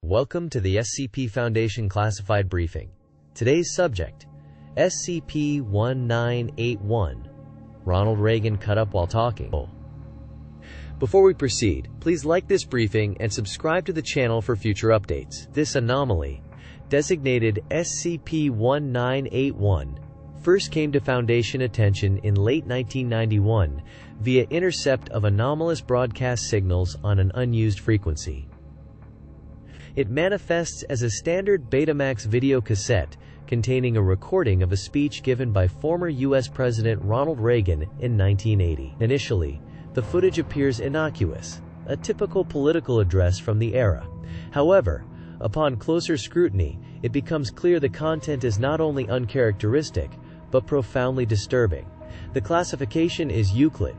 Welcome to the SCP Foundation Classified Briefing. Today's subject, SCP-1981, Ronald Reagan cut up while talking. Before we proceed, please like this briefing and subscribe to the channel for future updates. This anomaly, designated SCP-1981, first came to Foundation attention in late 1991 via intercept of anomalous broadcast signals on an unused frequency. It manifests as a standard Betamax video cassette containing a recording of a speech given by former U.S. President Ronald Reagan in 1980. Initially, the footage appears innocuous, a typical political address from the era. However, upon closer scrutiny, it becomes clear the content is not only uncharacteristic, but profoundly disturbing. The classification is Euclid,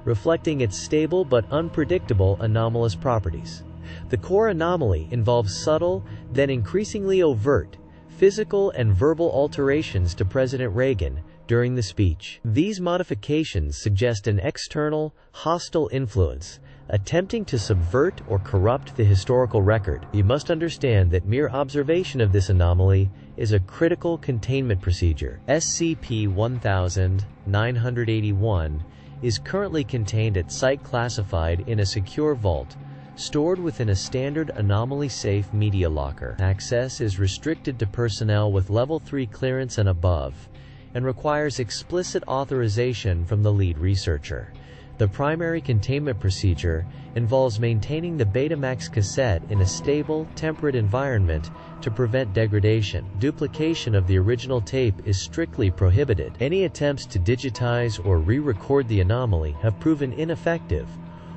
reflecting its stable but unpredictable anomalous properties. The core anomaly involves subtle, then increasingly overt, physical and verbal alterations to President Reagan during the speech. These modifications suggest an external, hostile influence, attempting to subvert or corrupt the historical record. You must understand that mere observation of this anomaly is a critical containment procedure. SCP-1981 is currently contained at Site Classified in a secure vault, stored within a standard anomaly-safe media locker. Access is restricted to personnel with Level 3 clearance and above, and requires explicit authorization from the lead researcher. The primary containment procedure involves maintaining the Betamax cassette in a stable, temperate environment to prevent degradation. Duplication of the original tape is strictly prohibited. Any attempts to digitize or re-record the anomaly have proven ineffective,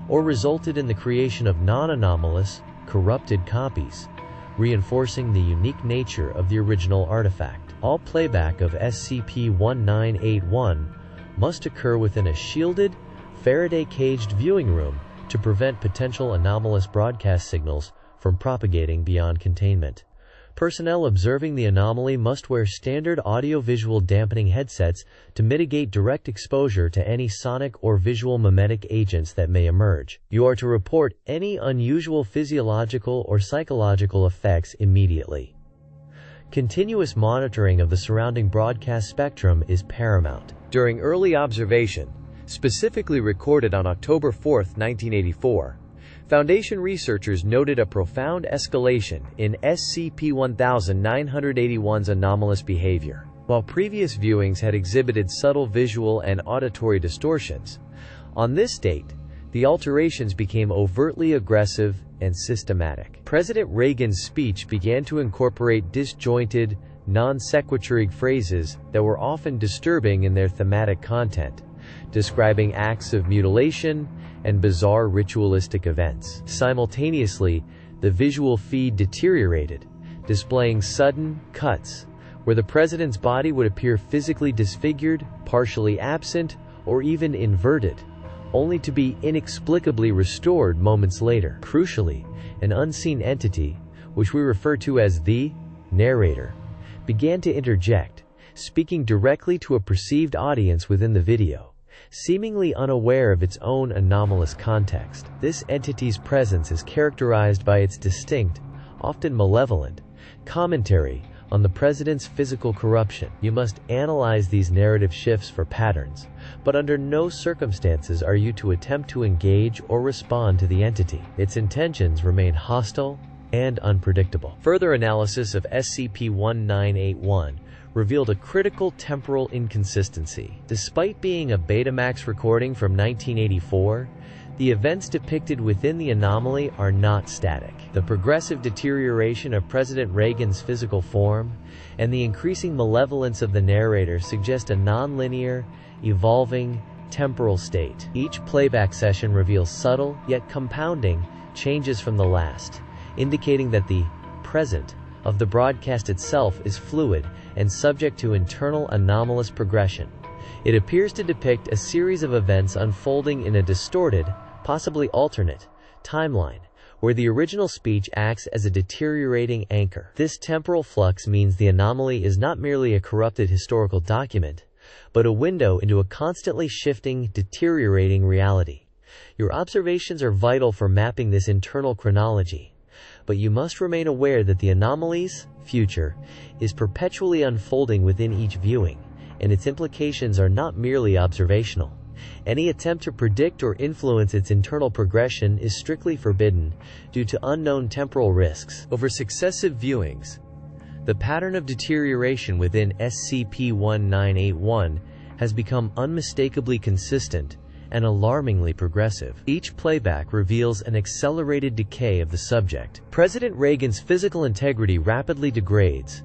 or resulted in the creation of non-anomalous, corrupted copies, reinforcing the unique nature of the original artifact. All playback of SCP-1981 must occur within a shielded, Faraday-caged viewing room to prevent potential anomalous broadcast signals from propagating beyond containment. Personnel observing the anomaly must wear standard audio-visual dampening headsets to mitigate direct exposure to any sonic or visual mimetic agents that may emerge. You are to report any unusual physiological or psychological effects immediately. Continuous monitoring of the surrounding broadcast spectrum is paramount. During early observation, specifically recorded on October 4, 1984, Foundation researchers noted a profound escalation in SCP-1981's anomalous behavior. While previous viewings had exhibited subtle visual and auditory distortions, on this date, the alterations became overtly aggressive and systematic. President Reagan's speech began to incorporate disjointed, non-sequitur phrases that were often disturbing in their thematic content, describing acts of mutilation and bizarre ritualistic events. Simultaneously, the visual feed deteriorated, displaying sudden cuts where the president's body would appear physically disfigured, partially absent, or even inverted, only to be inexplicably restored moments later. Crucially, an unseen entity, which we refer to as the narrator, began to interject, speaking directly to a perceived audience within the video, seemingly unaware of its own anomalous context. This entity's presence is characterized by its distinct, often malevolent, commentary on the president's physical corruption. You must analyze these narrative shifts for patterns, but under no circumstances are you to attempt to engage or respond to the entity. Its intentions remain hostile and unpredictable. Further analysis of SCP-1981 revealed a critical temporal inconsistency. Despite being a Betamax recording from 1984, the events depicted within the anomaly are not static. The progressive deterioration of President Reagan's physical form and the increasing malevolence of the narrator suggest a non-linear, evolving, temporal state. Each playback session reveals subtle, yet compounding, changes from the last, indicating that the present of the broadcast itself is fluid and subject to internal anomalous progression. It appears to depict a series of events unfolding in a distorted, possibly alternate, timeline, where the original speech acts as a deteriorating anchor. This temporal flux means the anomaly is not merely a corrupted historical document, but a window into a constantly shifting, deteriorating reality. Your observations are vital for mapping this internal chronology, But you must remain aware that the anomaly's future is perpetually unfolding within each viewing, and its implications are not merely observational. Any attempt to predict or influence its internal progression is strictly forbidden due to unknown temporal risks. Over successive viewings, the pattern of deterioration within SCP-1981 has become unmistakably consistent and alarmingly progressive. Each playback reveals an accelerated decay of the subject. President Reagan's physical integrity rapidly degrades,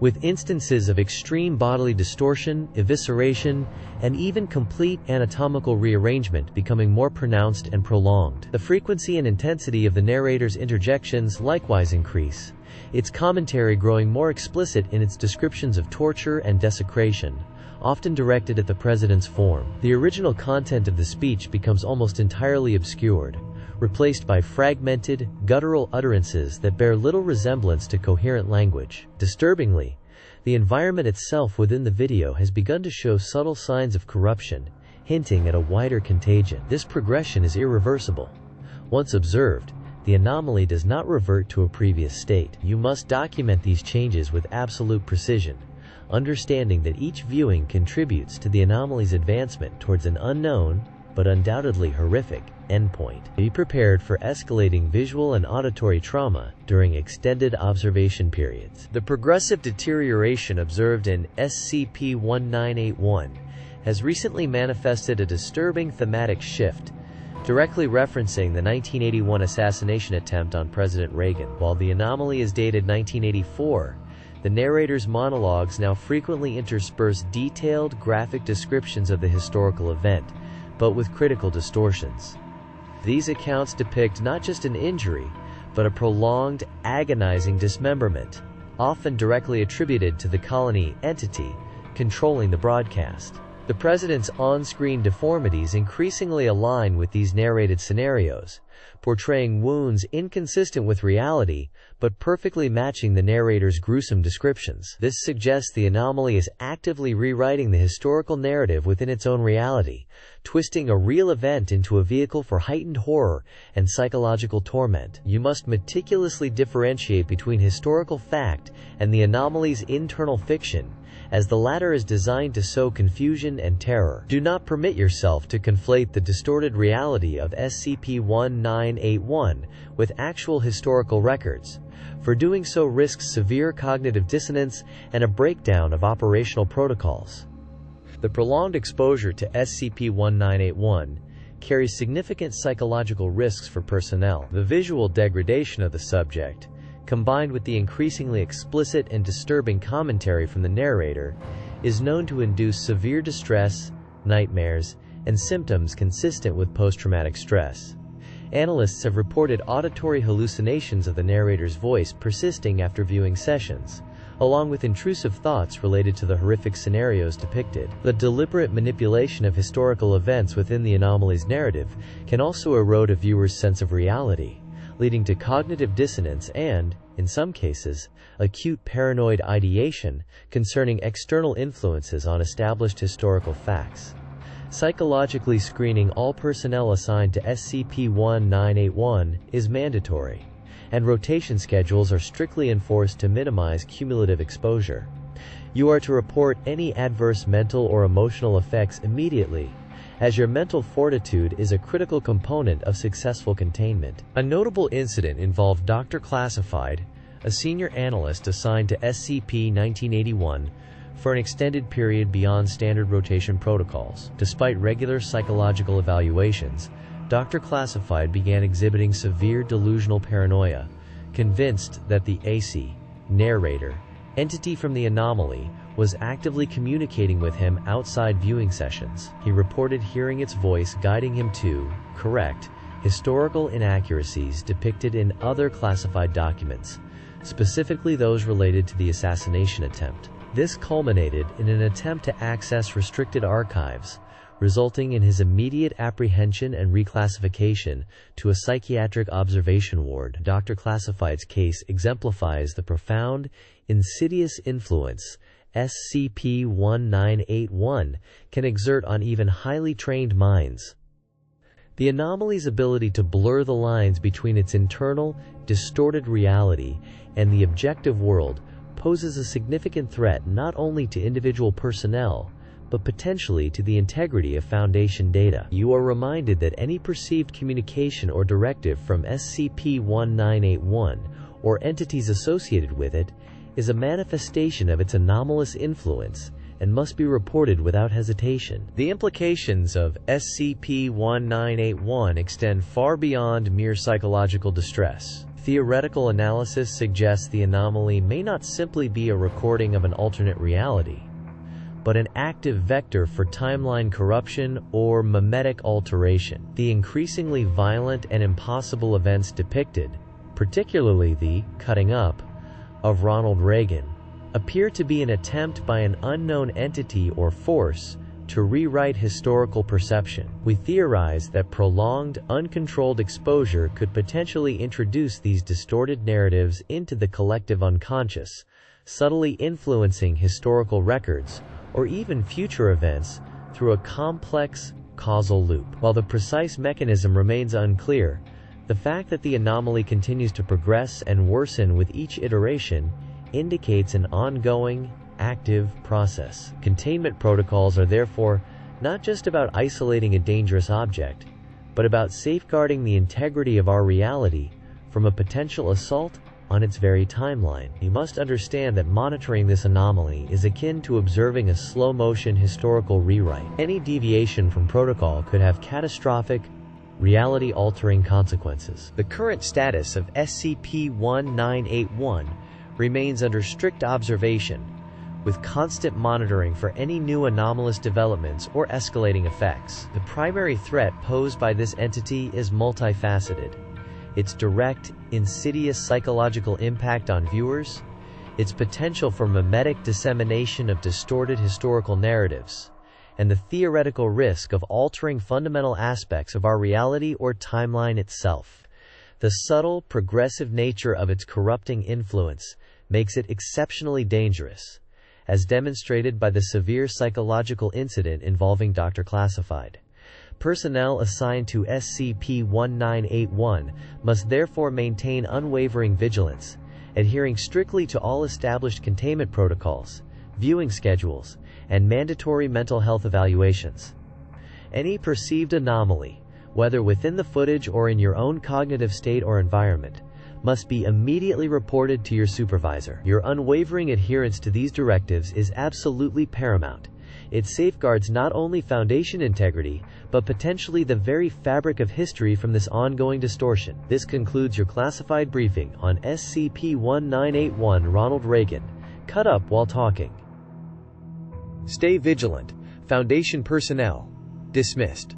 with instances of extreme bodily distortion, evisceration, and even complete anatomical rearrangement becoming more pronounced and prolonged. The frequency and intensity of the narrator's interjections likewise increase, its commentary growing more explicit in its descriptions of torture and desecration, often directed at the president's form. The original content of the speech becomes almost entirely obscured, replaced by fragmented, guttural utterances that bear little resemblance to coherent language. Disturbingly, the environment itself within the video has begun to show subtle signs of corruption, hinting at a wider contagion. This progression is irreversible. Once observed, the anomaly does not revert to a previous state. You must document these changes with absolute precision, understanding that each viewing contributes to the anomaly's advancement towards an unknown, but undoubtedly horrific, endpoint. Be prepared for escalating visual and auditory trauma during extended observation periods. The progressive deterioration observed in SCP-1981 has recently manifested a disturbing thematic shift, directly referencing the 1981 assassination attempt on President Reagan. While the anomaly is dated 1984, the narrator's monologues now frequently intersperse detailed, graphic descriptions of the historical event, but with critical distortions. These accounts depict not just an injury, but a prolonged, agonizing dismemberment, often directly attributed to the colony entity controlling the broadcast. The president's on-screen deformities increasingly align with these narrated scenarios, portraying wounds inconsistent with reality, but perfectly matching the narrator's gruesome descriptions. This suggests the anomaly is actively rewriting the historical narrative within its own reality, twisting a real event into a vehicle for heightened horror and psychological torment. You must meticulously differentiate between historical fact and the anomaly's internal fiction, as the latter is designed to sow confusion and terror. Do not permit yourself to conflate the distorted reality of SCP-1981 with actual historical records, for doing so risks severe cognitive dissonance and a breakdown of operational protocols. The prolonged exposure to SCP-1981 carries significant psychological risks for personnel. The visual degradation of the subject, combined with the increasingly explicit and disturbing commentary from the narrator, is known to induce severe distress, nightmares, and symptoms consistent with post-traumatic stress. Analysts have reported auditory hallucinations of the narrator's voice persisting after viewing sessions, along with intrusive thoughts related to the horrific scenarios depicted. The deliberate manipulation of historical events within the anomaly's narrative can also erode a viewer's sense of reality, leading to cognitive dissonance and, in some cases, acute paranoid ideation concerning external influences on established historical facts. Psychologically screening all personnel assigned to SCP-1981 is mandatory, and rotation schedules are strictly enforced to minimize cumulative exposure. You are to report any adverse mental or emotional effects immediately, as your mental fortitude is a critical component of successful containment. A notable incident involved Dr. Classified, a senior analyst assigned to SCP-1981 for an extended period beyond standard rotation protocols. Despite regular psychological evaluations, Dr. Classified began exhibiting severe delusional paranoia, convinced that the AC, narrator, entity from the anomaly, was actively communicating with him outside viewing sessions. He reported hearing its voice guiding him to correct historical inaccuracies depicted in other classified documents, specifically those related to the assassination attempt. This culminated in an attempt to access restricted archives, resulting in his immediate apprehension and reclassification to a psychiatric observation ward. Dr. Classified's case exemplifies the profound, insidious influence SCP-1981 can exert on even highly trained minds. The anomaly's ability to blur the lines between its internal, distorted reality and the objective world poses a significant threat not only to individual personnel, but potentially to the integrity of Foundation data. You are reminded that any perceived communication or directive from SCP-1981 or entities associated with it is a manifestation of its anomalous influence and must be reported without hesitation. The implications of SCP-1981 extend far beyond mere psychological distress. Theoretical analysis suggests the anomaly may not simply be a recording of an alternate reality, but an active vector for timeline corruption or memetic alteration. The increasingly violent and impossible events depicted, particularly the cutting up of Ronald Reagan, appear to be an attempt by an unknown entity or force to rewrite historical perception. We theorize that prolonged, uncontrolled exposure could potentially introduce these distorted narratives into the collective unconscious, subtly influencing historical records or even future events through a complex causal loop. While the precise mechanism remains unclear, the fact that the anomaly continues to progress and worsen with each iteration indicates an ongoing, active process. Containment protocols are therefore not just about isolating a dangerous object, but about safeguarding the integrity of our reality from a potential assault on its very timeline. You must understand that monitoring this anomaly is akin to observing a slow-motion historical rewrite. Any deviation from protocol could have catastrophic, reality-altering consequences. The current status of SCP-1981 remains under strict observation, with constant monitoring for any new anomalous developments or escalating effects. The primary threat posed by this entity is multifaceted. Its direct, insidious psychological impact on viewers, its potential for memetic dissemination of distorted historical narratives, and the theoretical risk of altering fundamental aspects of our reality or timeline itself. The subtle, progressive nature of its corrupting influence makes it exceptionally dangerous, as demonstrated by the severe psychological incident involving Dr. Classified. Personnel assigned to SCP-1981 must therefore maintain unwavering vigilance, adhering strictly to all established containment protocols, viewing schedules, and mandatory mental health evaluations. Any perceived anomaly, whether within the footage or in your own cognitive state or environment, must be immediately reported to your supervisor. Your unwavering adherence to these directives is absolutely paramount. It safeguards not only Foundation integrity, but potentially the very fabric of history from this ongoing distortion. This concludes your classified briefing on SCP-1981 Ronald Reagan, cut up while talking. Stay vigilant. Foundation personnel dismissed.